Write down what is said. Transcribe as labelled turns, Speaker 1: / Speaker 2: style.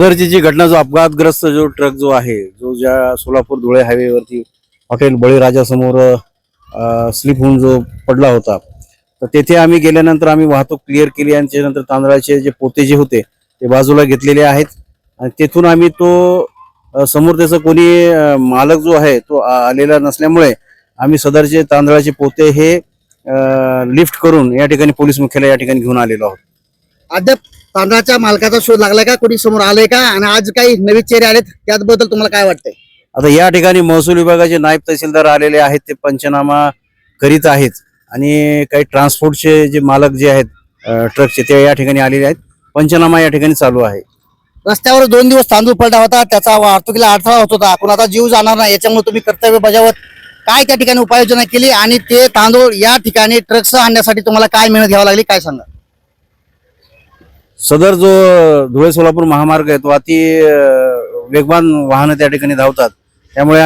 Speaker 1: सदरची जी घटना, जो अपघातग्रस्त जो ट्रक जो आहे, जो ज्या सोलापूर धुळे हायवेवरती हॉटेल बळीराजा समोर स्लिप होऊन जो पडला होता, तर तेथे आम्ही गेल्यानंतर आम्ही वाहतूक क्लिअर केली आणि त्यानंतर तांदळाचे जे पोते जे होते ते बाजूला घेतलेले आहेत आणि तेथून आम्ही तो समोर त्याचा कोणी मालक जो आहे तो आलेला नसल्यामुळे आम्ही सदरचे तांदळाचे पोते हे लिफ्ट करून या ठिकाणी पोलीस मुख्यालय या ठिकाणी घेऊन आलेलो आहोत.
Speaker 2: अद्याप तांदळाच्या मालकाचा शोध लागलाय का? कोणी समोर आलंय का? आणि आज काही नवीन चेहरे आलेत, त्याबद्दल तुम्हाला काय वाटतंय?
Speaker 1: आता या ठिकाणी महसूल विभागाचे नायब तहसीलदार आलेले आहेत, ते पंचनामा करीत आहेत आणि काही ट्रान्सपोर्टचे जे मालक जे आहेत ट्रकचे ते या ठिकाणी आलेले आहेत. पंचनामा या ठिकाणी चालू आहे.
Speaker 2: रस्त्यावर 2 दिवस तांदूळ पडला होता, त्याचा वाहतुकीला अडथळा होत होता, कोणाचा जीव जाणार नाही याच्यामुळे तुम्ही कर्तव्य बजावत काय त्या ठिकाणी उपाययोजना केली आणि ते तांदूळ या ठिकाणी ट्रकसह आणण्यासाठी तुम्हाला काय मेहनत घ्यावी लागली, काय सांगा?
Speaker 1: सदर जो धुळे सोलापूर महामार्ग आहे तो अति वेगवान वाहनं त्या ठिकाणी धावतात, त्यामुळे